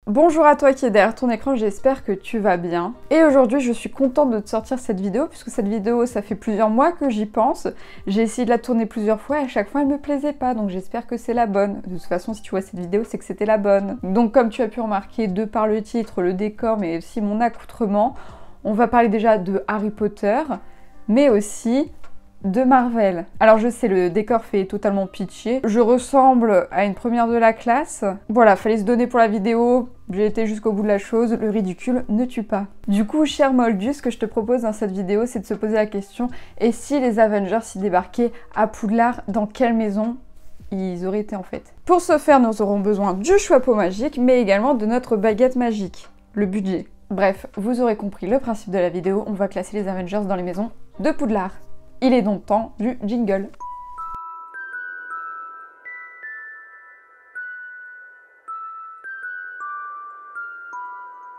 Bonjour à toi qui est derrière ton écran, j'espère que tu vas bien. Et aujourd'hui je suis contente de te sortir cette vidéo, puisque cette vidéo ça fait plusieurs mois que j'y pense. J'ai essayé de la tourner plusieurs fois et à chaque fois elle me plaisait pas, donc j'espère que c'est la bonne. De toute façon si tu vois cette vidéo c'est que c'était la bonne. Donc comme tu as pu remarquer de par le titre, le décor, mais aussi mon accoutrement, on va parler déjà de Harry Potter, mais aussi de Marvel. Alors je sais, le décor fait totalement pitché. Je ressemble à une première de la classe. Voilà, fallait se donner pour la vidéo. J'ai été jusqu'au bout de la chose. Le ridicule ne tue pas. Du coup, cher Moldu, ce que je te propose dans cette vidéo, c'est de se poser la question, et si les Avengers s'y débarquaient à Poudlard, dans quelle maison ils auraient été en fait? Pour ce faire, nous aurons besoin du chapeau magique, mais également de notre baguette magique. Le budget. Bref, vous aurez compris le principe de la vidéo. On va classer les Avengers dans les maisons de Poudlard. Il est donc temps du jingle.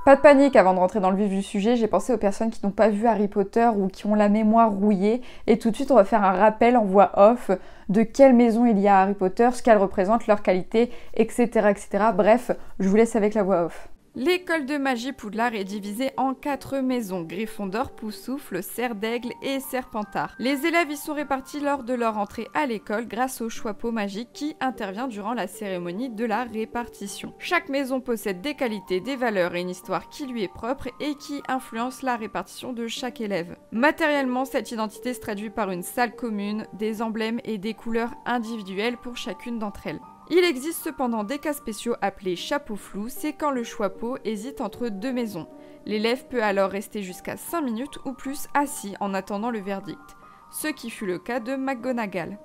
Pas de panique, avant de rentrer dans le vif du sujet, j'ai pensé aux personnes qui n'ont pas vu Harry Potter ou qui ont la mémoire rouillée. Et tout de suite, on va faire un rappel en voix off de quelle maison il y a à Harry Potter, ce qu'elles représentent, leurs qualités, etc., etc. Bref, je vous laisse avec la voix off. L'école de magie Poudlard est divisée en 4 maisons, Gryffondor, Poufsouffle, Serre d'Aigle et Serpentard. Les élèves y sont répartis lors de leur entrée à l'école grâce au chapeau magique qui intervient durant la cérémonie de la répartition. Chaque maison possède des qualités, des valeurs et une histoire qui lui est propre et qui influence la répartition de chaque élève. Matériellement, cette identité se traduit par une salle commune, des emblèmes et des couleurs individuelles pour chacune d'entre elles. Il existe cependant des cas spéciaux appelés chapeaux flous, c'est quand le chapeau hésite entre deux maisons. L'élève peut alors rester jusqu'à 5 minutes ou plus assis en attendant le verdict, ce qui fut le cas de McGonagall.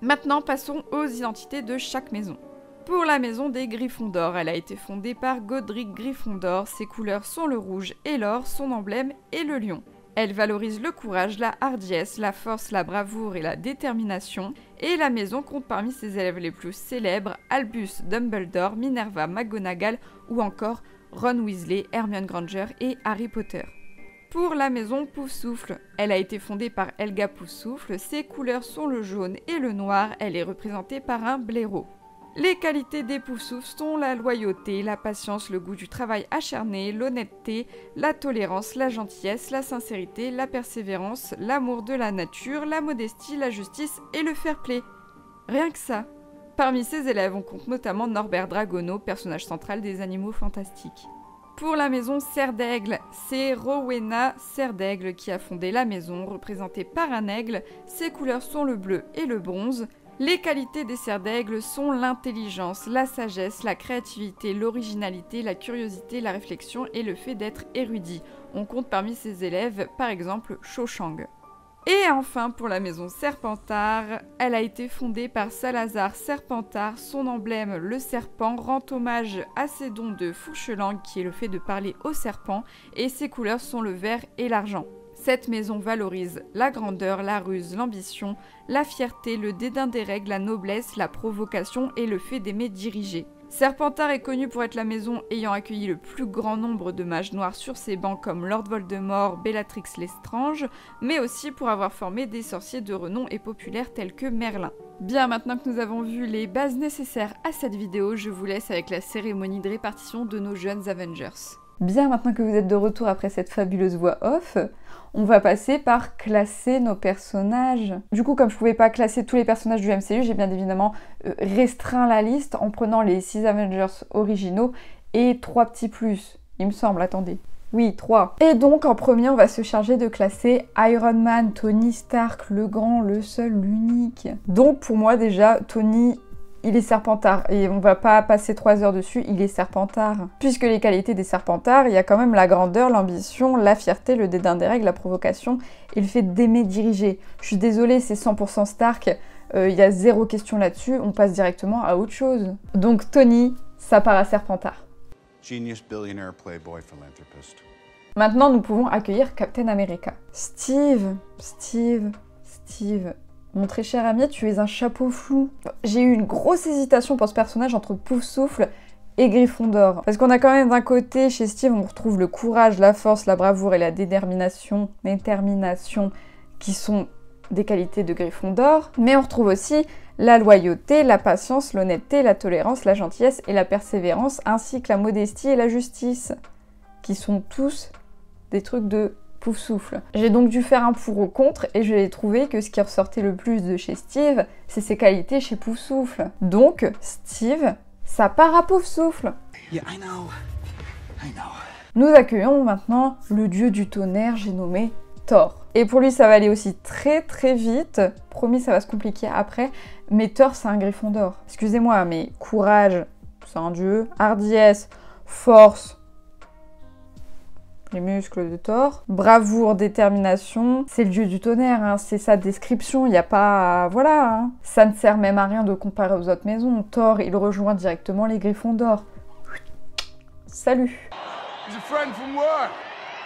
Maintenant passons aux identités de chaque maison. Pour la maison des Gryffondor, elle a été fondée par Godric Gryffondor, ses couleurs sont le rouge et l'or, son emblème est le lion. Elle valorise le courage, la hardiesse, la force, la bravoure et la détermination, et la maison compte parmi ses élèves les plus célèbres Albus Dumbledore, Minerva McGonagall ou encore Ron Weasley, Hermione Granger et Harry Potter. Pour la maison Poufsouffle, elle a été fondée par Helga Poufsouffle, ses couleurs sont le jaune et le noir, elle est représentée par un blaireau. Les qualités des Poufsouffles sont la loyauté, la patience, le goût du travail acharné, l'honnêteté, la tolérance, la gentillesse, la sincérité, la persévérance, l'amour de la nature, la modestie, la justice et le fair-play. Rien que ça. Parmi ces élèves, on compte notamment Norbert Dragono, personnage central des Animaux Fantastiques. Pour la maison Serre d'Aigle, c'est Rowena Serre d'Aigle qui a fondé la maison, représentée par un aigle. Ses couleurs sont le bleu et le bronze. Les qualités des Serres d'Aigle sont l'intelligence, la sagesse, la créativité, l'originalité, la curiosité, la réflexion et le fait d'être érudit. On compte parmi ses élèves, par exemple, Cho Chang. Et enfin, pour la maison Serpentard, elle a été fondée par Salazar Serpentard. Son emblème, le serpent, rend hommage à ses dons de Fouchelangue, qui est le fait de parler au serpent, et ses couleurs sont le vert et l'argent. Cette maison valorise la grandeur, la ruse, l'ambition, la fierté, le dédain des règles, la noblesse, la provocation et le fait d'aimer diriger. Serpentard est connue pour être la maison ayant accueilli le plus grand nombre de mages noirs sur ses bancs comme Lord Voldemort, Bellatrix Lestrange, mais aussi pour avoir formé des sorciers de renom et populaires tels que Merlin. Bien, maintenant que nous avons vu les bases nécessaires à cette vidéo, je vous laisse avec la cérémonie de répartition de nos jeunes Avengers. Bien, maintenant que vous êtes de retour après cette fabuleuse voix off, on va passer par classer nos personnages. Du coup, comme je pouvais pas classer tous les personnages du MCU, j'ai bien évidemment restreint la liste en prenant les 6 Avengers originaux et 3 petits plus. Il me semble, attendez. Oui, 3. Et donc, en premier, on va se charger de classer Iron Man, Tony Stark, le grand, le seul, l'unique. Donc, pour moi, déjà, Tony, il est Serpentard, et on va pas passer 3 heures dessus, il est Serpentard. Puisque les qualités des Serpentards, il y a quand même la grandeur, l'ambition, la fierté, le dédain des règles, la provocation, et le fait d'aimer diriger. Je suis désolée, c'est 100% Stark, il y a zéro question là-dessus, on passe directement à autre chose. Donc Tony, ça part à Serpentard. Genius, billionaire, playboy, philanthropist. Maintenant, nous pouvons accueillir Captain America. Steve. Mon très cher ami, tu es un chapeau flou. J'ai eu une grosse hésitation pour ce personnage entre Poufsouffle et Gryffondor. Parce qu'on a quand même d'un côté, chez Steve, on retrouve le courage, la force, la bravoure et la détermination qui sont des qualités de Gryffondor, mais on retrouve aussi la loyauté, la patience, l'honnêteté, la tolérance, la gentillesse et la persévérance, ainsi que la modestie et la justice, qui sont tous des trucs de Poufsouffle. J'ai donc dû faire un pour ou contre et j'ai trouvé que ce qui ressortait le plus de chez Steve, c'est ses qualités chez Poufsouffle. Donc, Steve, ça part à Poufsouffle. Yeah, I know. Nous accueillons maintenant le dieu du tonnerre, j'ai nommé Thor. Et pour lui, ça va aller aussi très très vite. Promis, ça va se compliquer après. Mais Thor, c'est un Gryffondor. Excusez-moi, mais courage, c'est un dieu. Hardiesse, force, les muscles de Thor. Bravoure, détermination, c'est le dieu du tonnerre, hein. C'est sa description, il n'y a pas... Voilà, hein. Ça ne sert même à rien de comparer aux autres maisons. Thor, il rejoint directement les Gryffondors. Salut.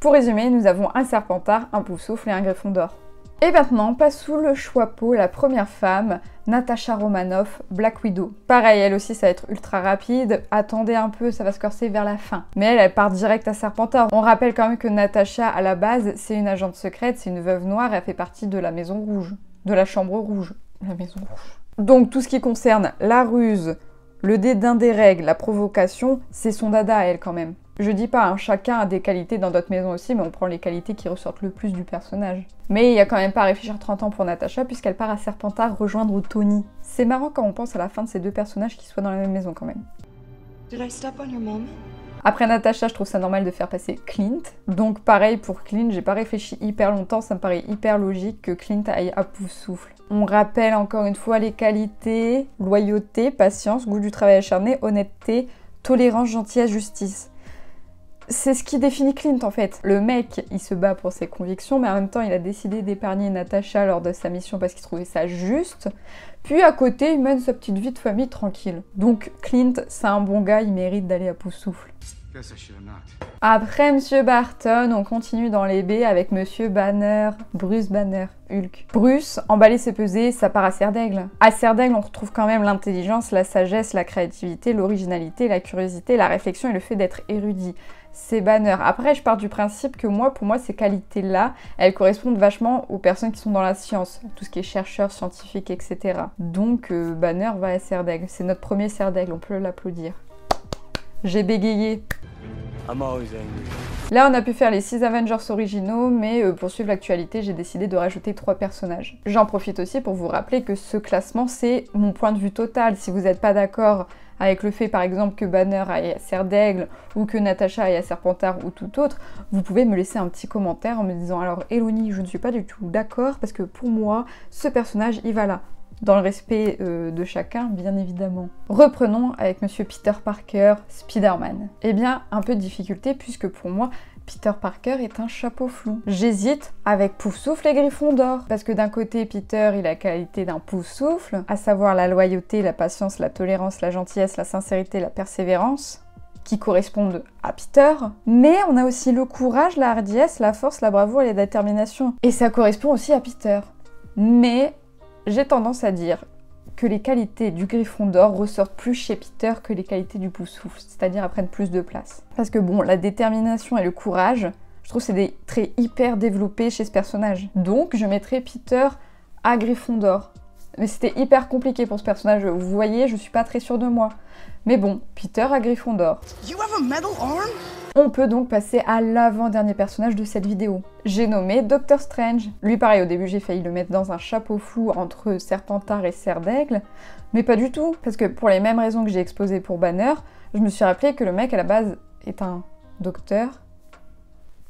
Pour résumer, nous avons un Serpentard, un Poufsouffle et un Gryffondor. Et maintenant, passe sous le chapeau la première femme, Natasha Romanoff, Black Widow. Pareil, elle aussi, ça va être ultra rapide. Attendez un peu, ça va se corser vers la fin. Mais elle part direct à Serpentard. On rappelle quand même que Natasha, à la base, c'est une agente secrète, c'est une veuve noire, elle fait partie de la Maison Rouge. De la Chambre Rouge. La Maison Rouge. Donc, tout ce qui concerne la ruse, le dédain des règles, la provocation, c'est son dada à elle quand même. Je dis pas, hein, chacun a des qualités dans d'autres maisons aussi, mais on prend les qualités qui ressortent le plus du personnage. Mais il y a quand même pas à réfléchir 30 ans pour Natasha, puisqu'elle part à Serpentard rejoindre Tony. C'est marrant quand on pense à la fin de ces deux personnages qui soient dans la même maison quand même. Did I step on your mom? Après Natasha, je trouve ça normal de faire passer Clint. Donc pareil pour Clint, j'ai pas réfléchi hyper longtemps, ça me paraît hyper logique que Clint aille à Poufsouffle. On rappelle encore une fois les qualités, loyauté, patience, goût du travail acharné, honnêteté, tolérance, gentillesse, justice. C'est ce qui définit Clint en fait. Le mec, il se bat pour ses convictions, mais en même temps, il a décidé d'épargner Natasha lors de sa mission parce qu'il trouvait ça juste. Puis à côté, il mène sa petite vie de famille tranquille. Donc Clint, c'est un bon gars, il mérite d'aller à Poufsouffle. Après Monsieur Barton, on continue dans les baies avec Monsieur Banner, Bruce Banner, Hulk. Bruce, emballer ses pesées, ça part à Serre d'Aigle. À Serre d'Aigle, on retrouve quand même l'intelligence, la sagesse, la créativité, l'originalité, la curiosité, la réflexion et le fait d'être érudit. C'est Banner. Après, je pars du principe que pour moi, ces qualités-là, elles correspondent vachement aux personnes qui sont dans la science, tout ce qui est chercheurs, scientifiques, etc. Donc, Banner va à Serre d'Aigle. C'est notre premier Serre d'Aigle, on peut l'applaudir. J'ai bégayé. Là, on a pu faire les 6 Avengers originaux, mais pour suivre l'actualité, j'ai décidé de rajouter 3 personnages. J'en profite aussi pour vous rappeler que ce classement, c'est mon point de vue total. Si vous n'êtes pas d'accord avec le fait, par exemple, que Banner aille à Serre d'Aigle, ou que Natasha aille à Serpentard, ou tout autre, vous pouvez me laisser un petit commentaire en me disant « Alors, Eloni, je ne suis pas du tout d'accord, parce que pour moi, ce personnage, il va là. » Dans le respect de chacun, bien évidemment. Reprenons avec Monsieur Peter Parker, Spider-Man. Eh bien, un peu de difficulté, puisque pour moi, Peter Parker est un chapeau flou. J'hésite avec Poufsouffle et Gryffondor, parce que d'un côté, Peter, il a la qualité d'un Poufsouffle, à savoir la loyauté, la patience, la tolérance, la gentillesse, la sincérité, la persévérance, qui correspondent à Peter, mais on a aussi le courage, la hardiesse, la force, la bravoure et la détermination. Et ça correspond aussi à Peter. Mais j'ai tendance à dire que les qualités du Gryffondor ressortent plus chez Peter que les qualités du Poufsouffle, c'est-à-dire elles prennent plus de place. Parce que bon, la détermination et le courage, je trouve que c'est des traits hyper développés chez ce personnage. Donc je mettrais Peter à Gryffondor. Mais c'était hyper compliqué pour ce personnage, vous voyez, je suis pas très sûre de moi. Mais bon, Peter à Gryffondor. You have a metal arm? On peut donc passer à l'avant-dernier personnage de cette vidéo. J'ai nommé Doctor Strange. Lui pareil, au début j'ai failli le mettre dans un chapeau flou entre Serpentard et Serre d'Aigle, mais pas du tout, parce que pour les mêmes raisons que j'ai exposées pour Banner, je me suis rappelé que le mec à la base est un docteur,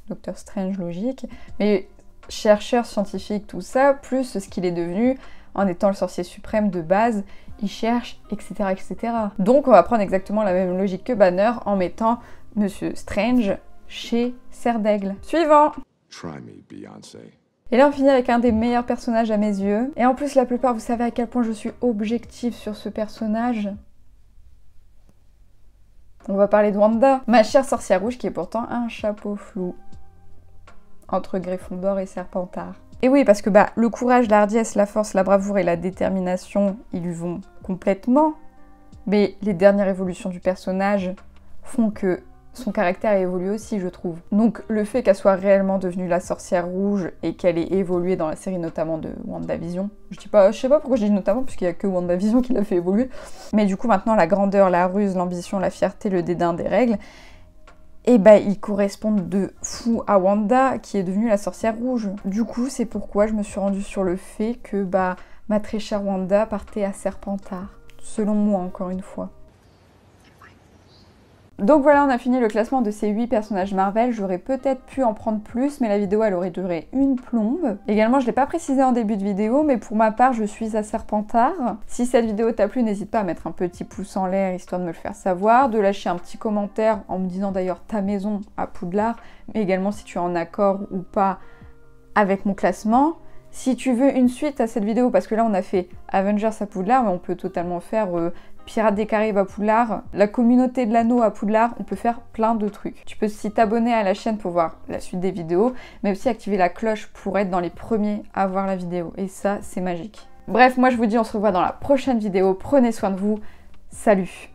Doctor Strange logique, mais chercheur scientifique, tout ça, plus ce qu'il est devenu en étant le sorcier suprême de base, il cherche, etc., etc. Donc on va prendre exactement la même logique que Banner en mettant Monsieur Strange chez Serre d'Aigle. Suivant. Try me, Beyoncé. Et là on finit avec un des meilleurs personnages à mes yeux. Et en plus la plupart, vous savez à quel point je suis objective sur ce personnage. On va parler de Wanda, ma chère sorcière rouge qui est pourtant un chapeau flou entre Gryffondor et Serpentard. Et oui, parce que le courage, la hardiesse, la force, la bravoure et la détermination, ils lui vont complètement. Mais les dernières évolutions du personnage font que son caractère a évolué aussi, je trouve. Donc le fait qu'elle soit réellement devenue la sorcière rouge et qu'elle ait évolué dans la série notamment de WandaVision, je sais pas pourquoi je dis notamment, puisqu'il y a que WandaVision qui l'a fait évoluer, mais du coup maintenant la grandeur, la ruse, l'ambition, la fierté, le dédain des règles, et bah ils correspondent de fou à Wanda qui est devenue la sorcière rouge. Du coup c'est pourquoi je me suis rendue sur le fait que bah ma très chère Wanda partait à Serpentard, selon moi encore une fois. Donc voilà, on a fini le classement de ces 8 personnages Marvel. J'aurais peut-être pu en prendre plus, mais la vidéo elle aurait duré une plombe. Également, je l'ai pas précisé en début de vidéo, mais pour ma part, je suis à Serpentard. Si cette vidéo t'a plu, n'hésite pas à mettre un petit pouce en l'air, histoire de me le faire savoir, de lâcher un petit commentaire en me disant d'ailleurs ta maison à Poudlard, mais également si tu es en accord ou pas avec mon classement. Si tu veux une suite à cette vidéo, parce que là on a fait Avengers à Poudlard, mais on peut totalement faire Pirates des Caraïbes à Poudlard, la communauté de l'anneau à Poudlard, on peut faire plein de trucs. Tu peux aussi t'abonner à la chaîne pour voir la suite des vidéos, mais aussi activer la cloche pour être dans les premiers à voir la vidéo. Et ça, c'est magique. Bref, moi je vous dis on se revoit dans la prochaine vidéo. Prenez soin de vous. Salut!